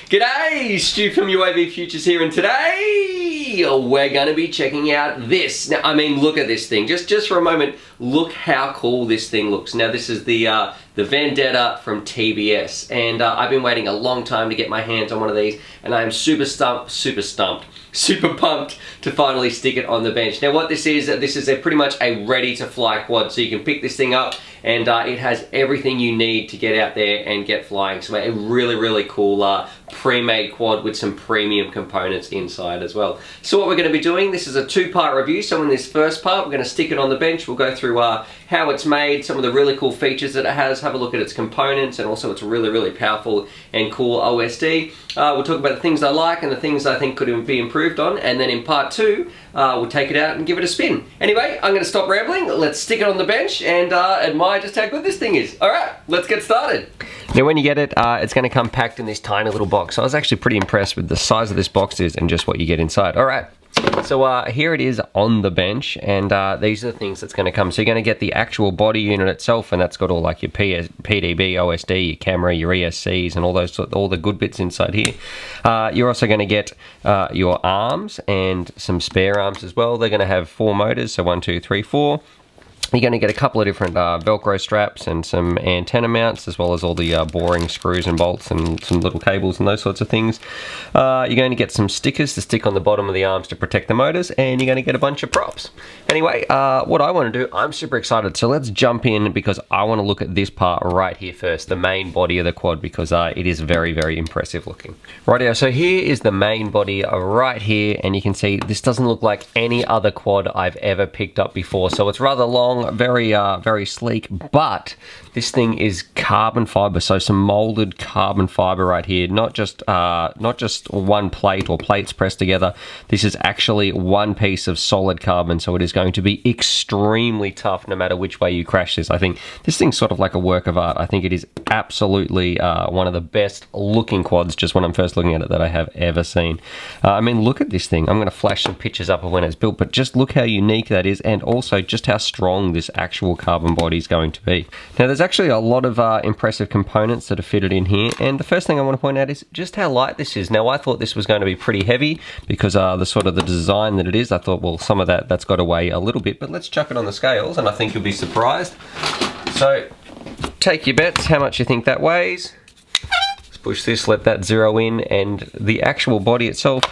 G'day, Stu from UAVfutures here, and today we're going to be checking out this. Now, I mean, look at this thing. Just for a moment, look how cool this thing looks. Now, this is the Vendetta from TBS, and I've been waiting a long time to get my hands on one of these, and I am super pumped to finally stick it on the bench. Now, what this is pretty much a ready-to-fly quad, so you can pick this thing up, and it has everything you need to get out there and get flying. So a really cool pre-made quad with some premium components inside as well. So what we're going to be doing, this is a two-part review. So in this first part, we're going to stick it on the bench. We'll go through how it's made, some of the really cool features that it has, have a look at its components, and also its really powerful and cool OSD. We'll talk about the things I like and the things I think could be improved on, and then in part two, we'll take it out and give it a spin. Anyway, I'm going to stop rambling. Let's stick it on the bench and admire just how good this thing is. Alright, let's get started. Now when you get it, it's going to come packed in this tiny little box. So I was actually pretty impressed with the size of this box is and just what you get inside. Alright, so here it is on the bench, and these are the things that's going to come. So you're going to get the actual body unit itself, and that's got all like your PDB, OSD, your camera, your ESCs, and all the good bits inside here. You're also going to get your arms and some spare arms as well. They're going to have 4 motors, so 1, 2, 3, 4. You're going to get a couple of different velcro straps and some antenna mounts, as well as all the boring screws and bolts and some little cables and those sorts of things. You're going to get some stickers to stick on the bottom of the arms to protect the motors, and you're going to get a bunch of props. Anyway, what I want to do, I'm super excited, so let's jump in because I want to look at this part right here first, the main body of the quad, because it is very impressive looking. Rightio, so here is the main body right here, and you can see this doesn't look like any other quad I've ever picked up before. So it's rather long, very sleek, but this thing is carbon fiber, so some molded carbon fiber right here, not just one plate or plates pressed together. This is actually one piece of solid carbon, so it is going to be extremely tough no matter which way you crash this. I think this thing's sort of like a work of art. I think it is absolutely one of the best looking quads, just when I'm first looking at it, that I have ever seen. I mean, look at this thing. I'm going to flash some pictures up of when it's built, but just look how unique that is, and also just how strong this actual carbon body is going to be. Now, there's actually a lot of impressive components that are fitted in here, and the first thing I want to point out is just how light this is. Now, I thought this was going to be pretty heavy because the design that it is. I thought, well, some of that's got to weigh a little bit, but let's chuck it on the scales and I think you'll be surprised. So take your bets, how much you think that weighs. Let's push this, let that zero in, and the actual body itself,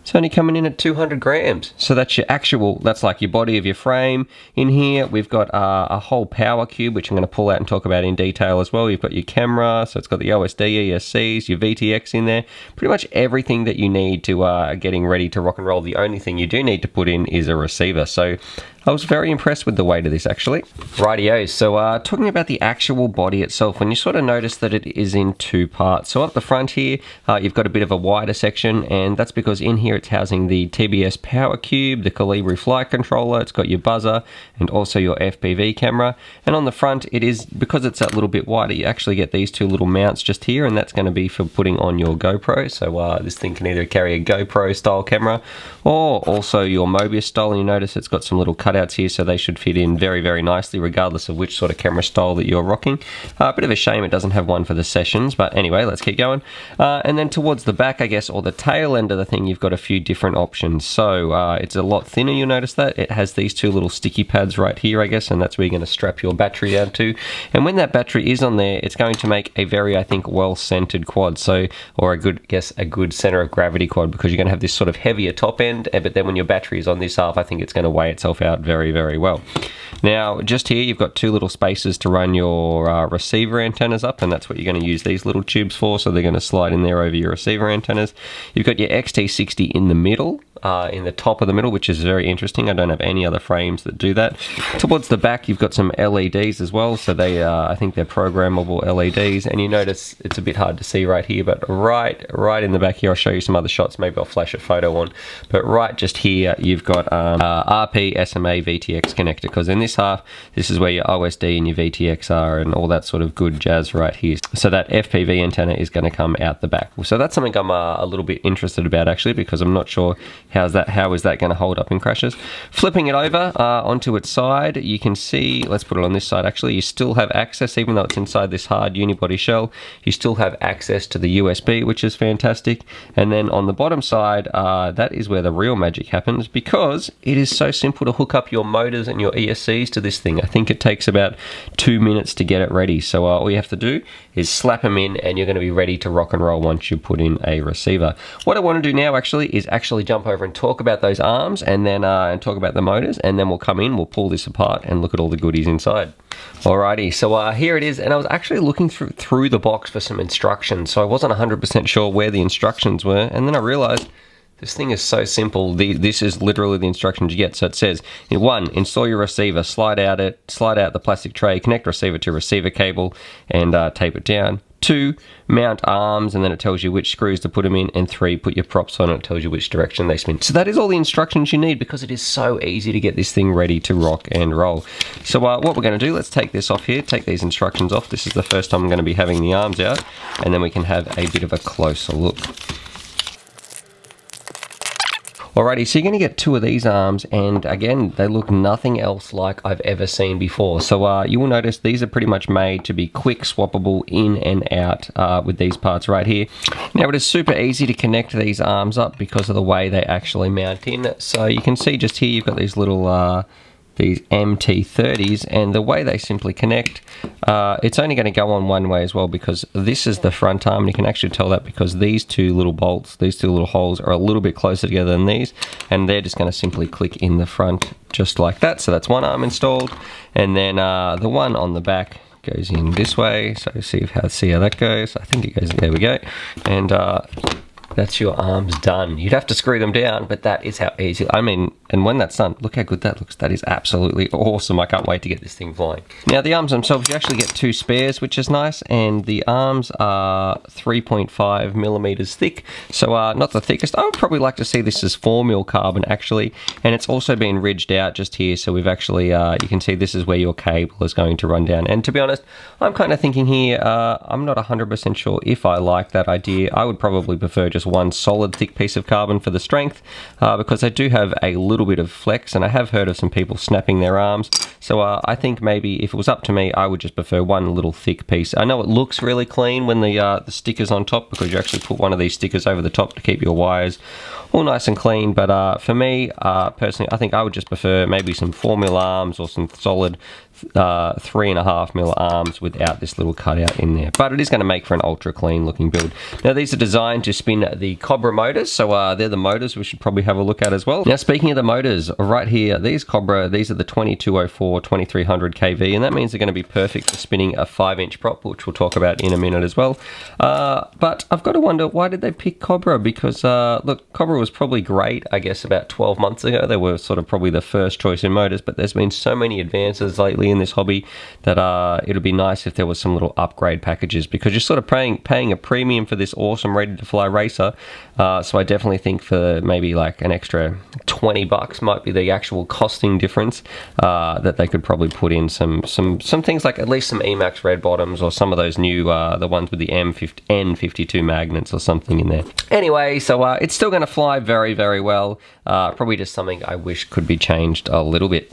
it's only coming in at 200 grams. So that's your actual, that's like your body of your frame. In here, we've got a whole power cube, which I'm going to pull out and talk about in detail as well. You've got your camera, so it's got the OSD, ESCs, your VTX in there. Pretty much everything that you need to getting ready to rock and roll. The only thing you do need to put in is a receiver. So I was very impressed with the weight of this, actually. Rightio, so talking about the actual body itself, when you sort of notice that it is in 2 parts. So up the front here, you've got a bit of a wider section, and that's because in here it's housing the TBS power cube, the Colibri flight controller, it's got your buzzer, and also your FPV camera. And on the front, it is, because it's that little bit wider, you actually get these 2 little mounts just here, and that's going to be for putting on your GoPro. So this thing can either carry a GoPro style camera, or also your Mobius style, and you notice it's got some little cutouts here, so they should fit in very nicely regardless of which sort of camera style that you're rocking. A bit of a shame it doesn't have one for the sessions, but anyway, let's keep going. And then towards the back, I guess, or the tail end of the thing, you've got a few different options. So it's a lot thinner, you'll notice that. It has these 2 little sticky pads right here, I guess, and that's where you're going to strap your battery down to. And when that battery is on there, it's going to make a very, I think, well-centered quad, so, or a good center of gravity quad, because you're going to have this sort of heavier top end, but then when your battery is on this half, I think it's going to weigh itself out very well. Now, just here, you've got 2 little spaces to run your receiver antennas up, and that's what you're going to use these little tubes for, so they're going to slide in there over your receiver antennas. You've got your XT60 in the middle, in the top of the middle, which is very interesting. I don't have any other frames that do that. Towards the back, you've got some LEDs as well, so they I think they're programmable LEDs, and you notice it's a bit hard to see right here, but right in the back here, I'll show you some other shots. Maybe I'll flash a photo on, but right just here, you've got RP, SMA, SMA VTX connector, because in this half, this is where your OSD and your VTX are and all that sort of good jazz right here. So that FPV antenna is going to come out the back. So that's something I'm a little bit interested about, actually, because I'm not sure how is that going to hold up in crashes. Flipping it over onto its side, you can see, let's put it on this side actually, you still have access, even though it's inside this hard unibody shell, you still have access to the USB, which is fantastic. And then on the bottom side, that is where the real magic happens, because it is so simple to hook up your motors and your ESCs to this thing. I think it takes about 2 minutes to get it ready. So all you have to do is slap them in and you're going to be ready to rock and roll once you put in a receiver. What I want to do now actually is actually jump over and talk about those arms, and then and talk about the motors, and then we'll come in, we'll pull this apart and look at all the goodies inside. Alrighty, so here it is, and I was actually looking through the box for some instructions, so I wasn't 100% sure where the instructions were, and then I realized this thing is so simple. This is literally the instructions you get. So it says, 1, install your receiver, slide out the plastic tray, connect receiver to receiver cable, and tape it down. 2, mount arms, and then it tells you which screws to put them in. And 3, put your props on, and it tells you which direction they spin. So that is all the instructions you need, because it is so easy to get this thing ready to rock and roll. So what we're going to do, let's take this off here, take these instructions off. This is the first time I'm going to be having the arms out, and then we can have a bit of a closer look. Alrighty, so you're going to get 2 of these arms, and again, they look nothing else like I've ever seen before. So you will notice these are pretty much made to be quick swappable in and out with these parts right here. Now, it is super easy to connect these arms up because of the way they actually mount in. So you can see just here you've got these little these MT30s, and the way they simply connect, it's only going to go on one way as well, because this is the front arm, and you can actually tell that because these 2 little bolts, these 2 little holes are a little bit closer together than these, and they're just going to simply click in the front just like that. So that's one arm installed, and then the one on the back goes in this way. So see how that goes. I think it goes, there we go, and that's your arms done. You'd have to screw them down, but that is how easy. I mean, and when that's done, look how good that looks. That is absolutely awesome. I can't wait to get this thing flying. Now, the arms themselves, you actually get 2 spares, which is nice, and the arms are 3.5 millimeters thick, so not the thickest. I would probably like to see this as 4mm carbon, actually, and it's also been ridged out just here, so we've actually, you can see this is where your cable is going to run down. And to be honest, I'm kind of thinking here, I'm not 100% sure if I like that idea. I would probably prefer just one solid thick piece of carbon for the strength, because I do have a little bit of flex, and I have heard of some people snapping their arms. So I think maybe if it was up to me, I would just prefer one little thick piece. I know it looks really clean when the sticker's on top, because you actually put one of these stickers over the top to keep your wires all nice and clean, but for me, personally, I think I would just prefer maybe some 4mm arms or some solid 3.5mm arms without this little cutout in there. But it is going to make for an ultra clean looking build. Now, these are designed to spin the Cobra motors, so they're the motors we should probably have a look at as well. Now, speaking of the motors, right here, these Cobra, these are the 2204 2300 kV, and that means they're going to be perfect for spinning a 5-inch prop, which we'll talk about in a minute as well. But I've got to wonder, why did they pick Cobra? Because look, Cobra was probably great, I guess, about 12 months ago. They were sort of probably the first choice in motors, but there's been so many advances lately in this hobby that it would be nice if there was some little upgrade packages, because you're sort of paying a premium for this awesome ready to fly racer. So I definitely think for maybe like an extra $20 might be the actual costing difference, that they could probably put in some things like at least some Emax red bottoms, or some of those new the ones with the N52 magnets or something in there. Anyway, so it's still going to fly very, very well. Probably just something I wish could be changed a little bit.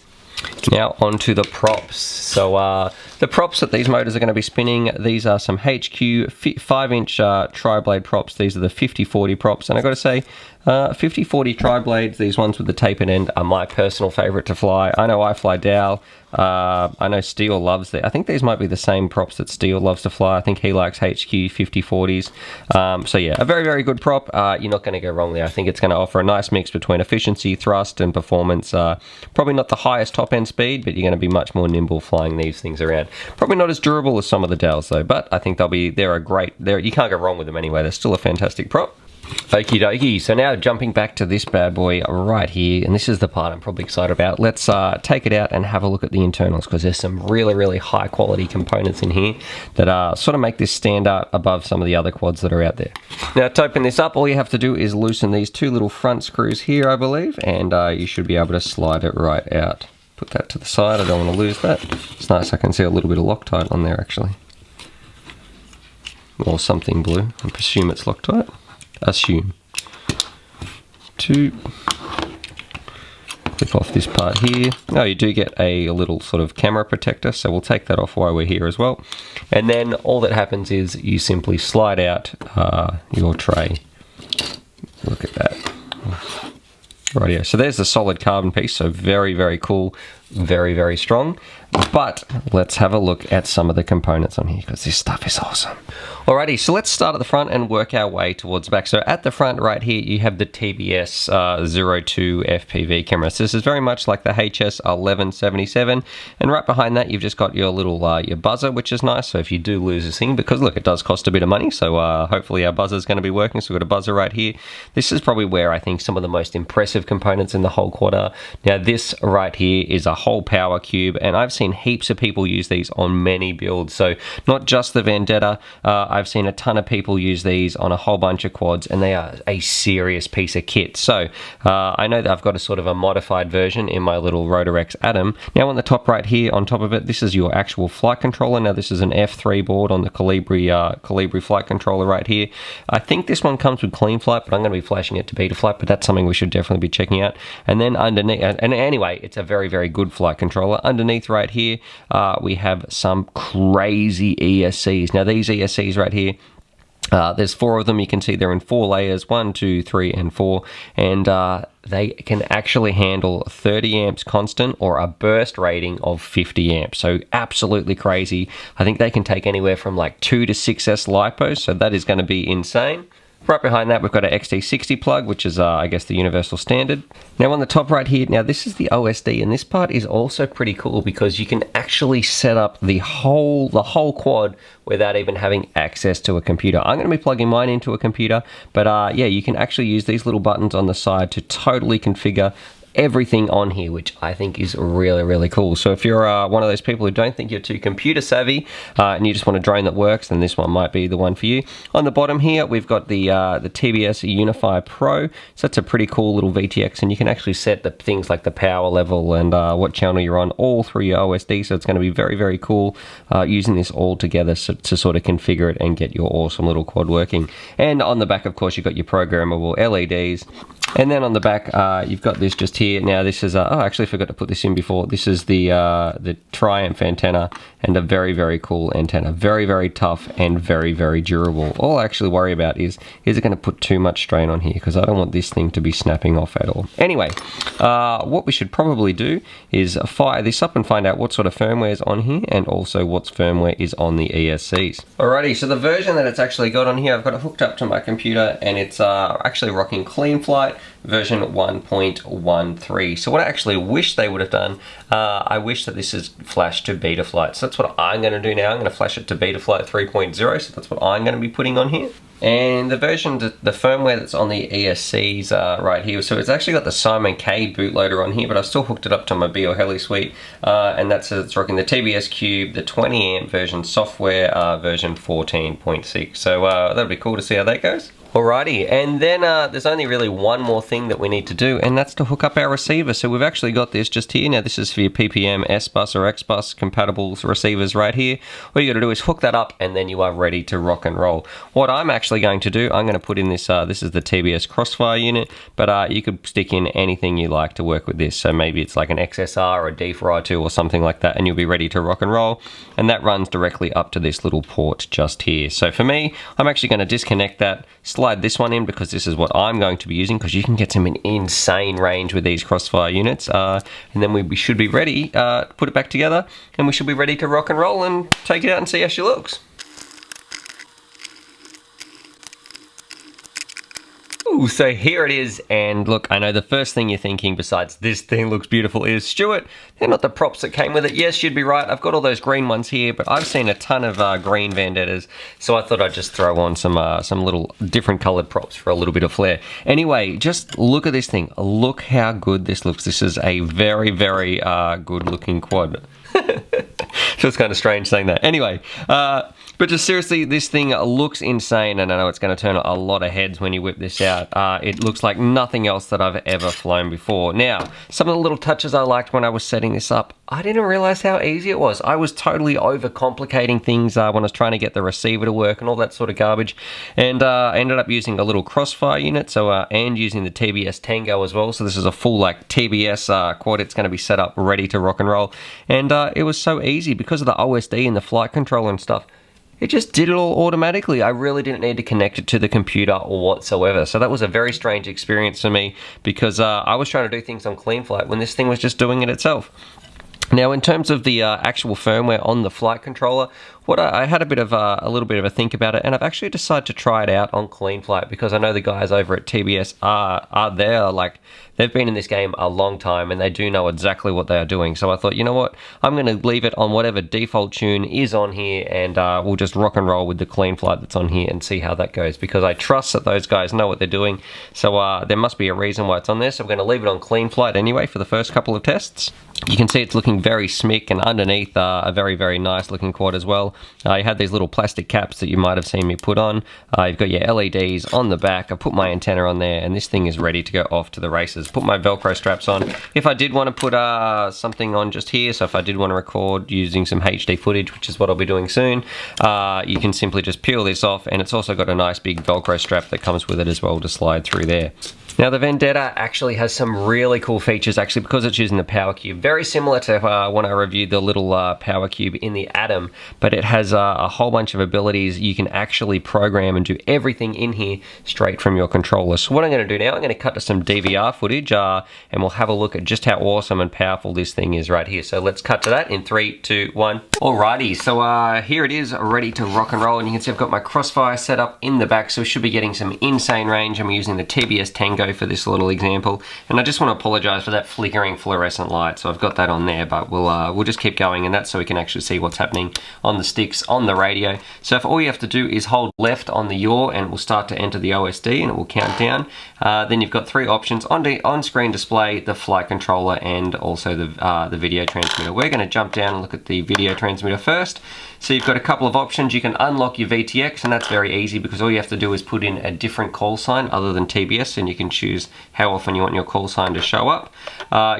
Now onto the props. So the props that these motors are going to be spinning, these are some HQ 5-inch tri-blade props. These are the 5040 props, and I got to say, 5040 tri-blades, these ones with the tapered end, are my personal favorite to fly. I know I fly Dow. I know Steele loves that. I think these might be the same props that Steele loves to fly. I think he likes HQ 5040s. So yeah, a very, very good prop. You're not going to go wrong there. I think it's going to offer a nice mix between efficiency, thrust, and performance. Probably not the highest top-end speed, but you're going to be much more nimble flying these things around. Probably not as durable as some of the Dows though, but I think they're a great, you can't go wrong with them anyway. They're still a fantastic prop. Okie dokie, so now jumping back to this bad boy right here, and this is the part I'm probably excited about. Let's take it out and have a look at the internals, because there's some really high quality components in here that sort of make this stand out above some of the other quads that are out there. Now to open this up, all you have to do is loosen these two little front screws here, I believe, and you should be able to slide it right out. Put that to the side, I don't want to lose that. It's nice, I can see a little bit of Loctite on there actually. Or something blue, I presume it's Loctite. Assume. To clip off this part here. Oh, you do get a little sort of camera protector, so we'll take that off while we're here as well. And then all that happens is you simply slide out your tray. Look at that. Rightio. So there's the solid carbon piece, so very cool, very strong. But let's have a look at some of the components on here, because this stuff is awesome. Alrighty, so let's start at the front and work our way towards the back. So at the front right here, you have the TBS 02 FPV camera. So this is very much like the HS1177, and right behind that, you've just got your little your buzzer, which is nice. So if you do lose this thing, because look, it does cost a bit of money, so hopefully our buzzer is going to be working. So we've got a buzzer right here. This is probably where I think some of the most impressive components in the whole quad are. Now this right here is a whole power cube, and I've seen heaps of people use these on many builds. So not just the Vendetta, I've seen a ton of people use these on a whole bunch of quads, and they are a serious piece of kit. So I know that I've got a sort of a modified version in my little Rotorex Atom. Now on the top right here, on top of it, this is your actual flight controller. Now this is an F3 board on the Colibri flight controller right here. I think this one comes with Clean Flight, but I'm going to be flashing it to Betaflight, but that's something we should definitely be checking out. And then underneath, and anyway, it's a very good flight controller. Underneath right here, we have some crazy ESCs. Now these ESCs right here, there's 4 of them. You can see they're in 4 layers, 1, 2, 3, and 4, and they can actually handle 30 amps constant or a burst rating of 50 amps. So absolutely crazy. I think they can take anywhere from like 2 to 6S LiPos, so that is going to be insane. Right behind that, we've got an XT60 plug, which is, I guess, the universal standard. Now, on the top right here, now this is the OSD, and this part is also pretty cool because you can actually set up the whole quad without even having access to a computer. I'm going to be plugging mine into a computer, but yeah, you can actually use these little buttons on the side to totally configure everything on here, which I think is really cool. So if you're one of those people who don't think you're too computer savvy and you just want a drone that works, then this one might be the one for you. On the bottom here, we've got the TBS Unify Pro. So that's a pretty cool little VTX, and you can actually set the things like the power level and what channel you're on all through your OSD. So it's going to be very cool using this all together to sort of configure it and get your awesome little quad working. And on the back, of course, you've got your programmable LEDs. And then on the back, you've got this just here. Now this is, oh, I actually forgot to put this in before. This is the Triumph antenna, and a very cool antenna. Very tough and very durable. All I actually worry about is it going to put too much strain on here? Because I don't want this thing to be snapping off at all. Anyway, what we should probably do is fire this up and find out what sort of firmware is on here, and also what firmware is on the ESCs. Alrighty, so the version that it's actually got on here, I've got it hooked up to my computer, and it's actually rocking Clean Flight version 1.13. So what I actually wish they would have done, I wish that this is flashed to Betaflight. So that's what I'm going to do now. I'm going to flash it to Betaflight 3.0. So that's what I'm going to be putting on here. And the version, the firmware that's on the ESCs right here, so it's actually got the Simon K bootloader on here, but I've still hooked it up to my Bio Heli suite, and it's rocking the TBS Cube, the 20 amp version software, version 14.6. So that'll be cool to see how that goes. Alrighty, and then there's only really one more thing that we need to do, and that's to hook up our receiver. So we've actually got this just here. Now this is for your PPM, S-Bus or X-Bus compatible receivers right here. All you got to do is hook that up, and then you are ready to rock and roll. What I'm actually going to do, I'm going to put in this, this is the TBS Crossfire unit, but you could stick in anything you like to work with this. So maybe it's like an XSR or a D4i2 or something like that, and you'll be ready to rock and roll. And that runs directly up to this little port just here. So for me, I'm actually going to disconnect that, slide this one in, because this is what I'm going to be using, because you can get some insane range with these Crossfire units, and then we should be ready to put it back together, and we should be ready to rock and roll and take it out and see how she looks. Woo! So here it is, and look, I know the first thing you're thinking besides this thing looks beautiful is, Stuart, they're not the props that came with it. Yes, you'd be right, I've got all those green ones here, but I've seen a ton of green Vendettas, so I thought I'd just throw on some little different coloured props for a little bit of flair. Anyway, just look at this thing. Look how good this looks. This is a very, very good looking quad. Feels kind of strange saying that. Anyway, but just seriously, this thing looks insane, and I know it's going to turn a lot of heads when you whip this out. It looks like nothing else that I've ever flown before. Now, some of the little touches I liked when I was setting this up, I didn't realize how easy it was. I was totally overcomplicating things when I was trying to get the receiver to work and all that sort of garbage, and I ended up using a little crossfire unit, and using the TBS Tango as well. So this is a full like TBS quad. It's going to be set up ready to rock and roll, and it was so easy because of the OSD and the flight controller and stuff. It just did it all automatically. I really didn't need to connect it to the computer or whatsoever. So that was a very strange experience for me, because I was trying to do things on clean flight when this thing was just doing it itself. Now, in terms of the actual firmware on the flight controller, what I had a little bit of a think about it, and I've actually decided to try it out on clean flight, because I know the guys over at TBS are there, like, they've been in this game a long time and they do know exactly what they are doing. So I thought, you know what, I'm going to leave it on whatever default tune is on here, and we'll just rock and roll with the clean flight that's on here and see how that goes, because I trust that those guys know what they're doing. So there must be a reason why it's on there. So I'm going to leave it on clean flight anyway for the first couple of tests. You can see it's looking very smick, and underneath a very, very nice looking quad as well. You had these little plastic caps that you might have seen me put on. You've got your LEDs on the back. I put my antenna on there, and this thing is ready to go off to the races. Put my Velcro straps on. If I did want to put something on just here, so if I did want to record using some HD footage, which is what I'll be doing soon, you can simply just peel this off, and it's also got a nice big Velcro strap that comes with it as well to slide through there. Now, the Vendetta actually has some really cool features, actually, because it's using the power cube. Very similar to when I reviewed the little power cube in the Atom, but it has a whole bunch of abilities. You can actually program and do everything in here straight from your controller. So what I'm going to do now, I'm going to cut to some DVR footage, and we'll have a look at just how awesome and powerful this thing is right here. So let's cut to that in 3, 2, 1. Alrighty, so here it is, ready to rock and roll, and you can see I've got my crossfire set up in the back, so we should be getting some insane range. I'm using the TBS Tango for this little example, and I just want to apologize for that flickering fluorescent light. So I've got that on there, but we'll just keep going, and that's so we can actually see what's happening on the sticks on the radio. So if all you have to do is hold left on the yaw, and it will start to enter the OSD, and it will count down. Then you've got 3 options on screen display, the flight controller, and also the video transmitter. We're going to jump down and look at the video transmitter first. So you've got a couple of options. You can unlock your VTX, and that's very easy because all you have to do is put in a different call sign other than TBS, and you can choose how often you want your call sign to show up.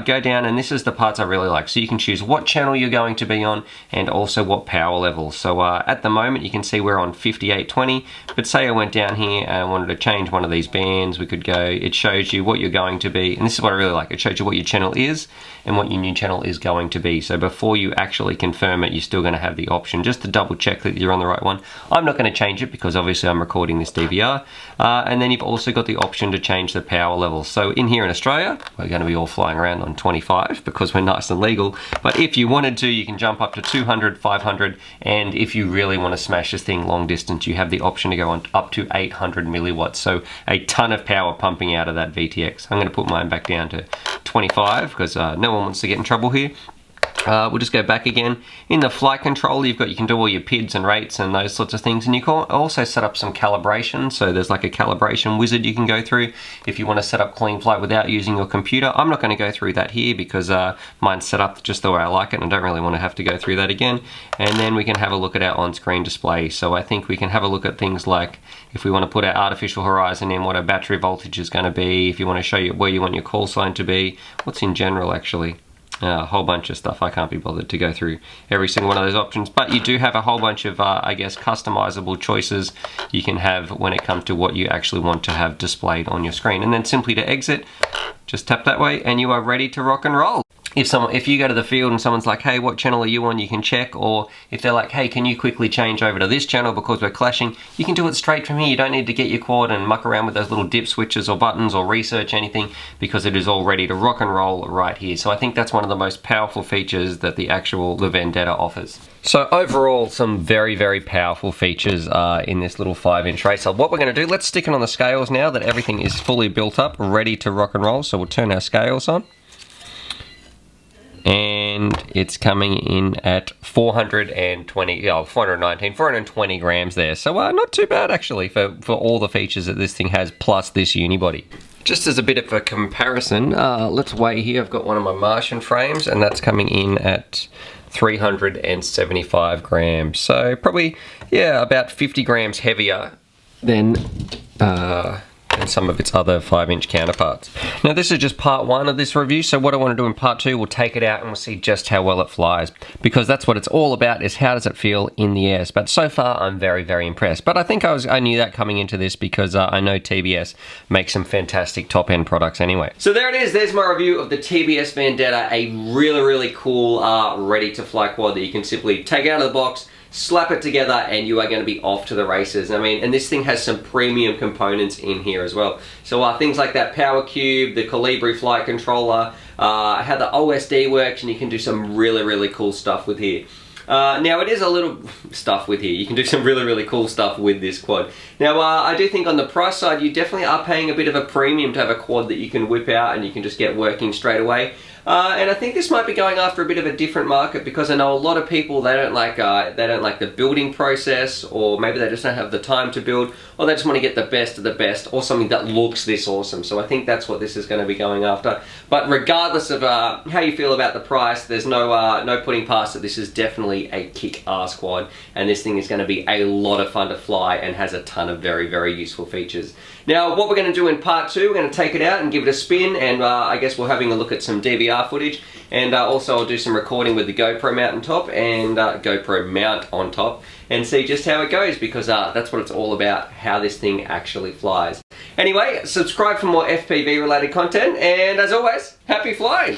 Go down, and this is the parts I really like. So you can choose what channel you're going to be on, and also what power level. So at the moment you can see we're on 5820, but say I went down here and I wanted to change one of these bands, we could go, it shows you what you're going to be, and this is what I really like, it shows you what your channel is and what your new channel is going to be. So before you actually confirm it, you're still going to have the option just to double check that you're on the right one. I'm not going to change it because obviously I'm recording this DVR. And then you've also got the option to change the power level. So in here in Australia, we're going to be all flying around on 25 because we're nice and legal. But if you wanted to, you can jump up to 200, 500, and if you really want to smash this thing long distance, you have the option to go on up to 800 milliwatts. So a ton of power pumping out of that VTX. I'm going to put mine back down to 25 because no one wants to get in trouble here. We'll just go back again. In the flight control, you can do all your PIDs and rates and those sorts of things, and you can also set up some calibration. So there's like a calibration wizard you can go through if you want to set up clean flight without using your computer. I'm not going to go through that here because mine's set up just the way I like it, and I don't really want to have to go through that again. And then we can have a look at our on-screen display. So I think we can have a look at things like if we want to put our artificial horizon in, what our battery voltage is going to be, if you want to show you where you want your call sign to be, what's in general actually. A whole bunch of stuff. I can't be bothered to go through every single one of those options, but you do have a whole bunch of I guess customizable choices you can have when it comes to what you actually want to have displayed on your screen. And then simply to exit, just tap that way and you are ready to rock and roll. if you go to the field and someone's like, hey, what channel are you on, you can check. Or if they're like, hey, can you quickly change over to this channel because we're clashing, you can do it straight from here. You don't need to get your quad and muck around with those little dip switches or buttons or research anything, because it is all ready to rock and roll right here. So I think that's one of the most powerful features that the Vendetta offers. So overall, some very, very powerful features in this little 5-inch racer. What we're going to do, let's stick it on the scales now that everything is fully built up, ready to rock and roll. So we'll turn our scales on. And it's coming in at 420 grams there. So not too bad actually for all the features that this thing has, plus this unibody. Just as a bit of a comparison, let's weigh here. I've got one of my Martian frames, and that's coming in at 375 grams. So probably, yeah, about 50 grams heavier than some of its other 5-inch counterparts. Now this is just part 1 of this review, so what I want to do in part 2, we'll take it out and we'll see just how well it flies, because that's what it's all about, is how does it feel in the air. But so far I'm very, very impressed. But I think I knew that coming into this, because I know TBS makes some fantastic top-end products anyway. So there it is, there's my review of the TBS Vendetta, a really, really cool ready-to-fly quad that you can simply take out of the box, slap it together, and you are going to be off to the races. I mean, and this thing has some premium components in here as well. So things like that power cube, the Colibri flight controller, how the OSD works, and you can do some really, really cool stuff with here. Now it is a little stuff with here. You can do some really, really cool stuff with this quad. Now I do think on the price side, you definitely are paying a bit of a premium to have a quad that you can whip out and you can just get working straight away. And I think this might be going after a bit of a different market, because I know a lot of people, they don't like the building process, or maybe they just don't have the time to build, or they just want to get the best of the best, or something that looks this awesome. So I think that's what this is going to be going after. But regardless of how you feel about the price, there's no putting past it. This is definitely a kick-ass quad, and this thing is going to be a lot of fun to fly and has a ton of very, very useful features. Now what we're going to do in part 2, we're going to take it out and give it a spin, and I guess we're having a look at some DVR footage, and also I'll do some recording with the GoPro mount on top, and see just how it goes, because that's what it's all about, how this thing actually flies. Anyway, subscribe for more FPV related content, and as always, happy flying!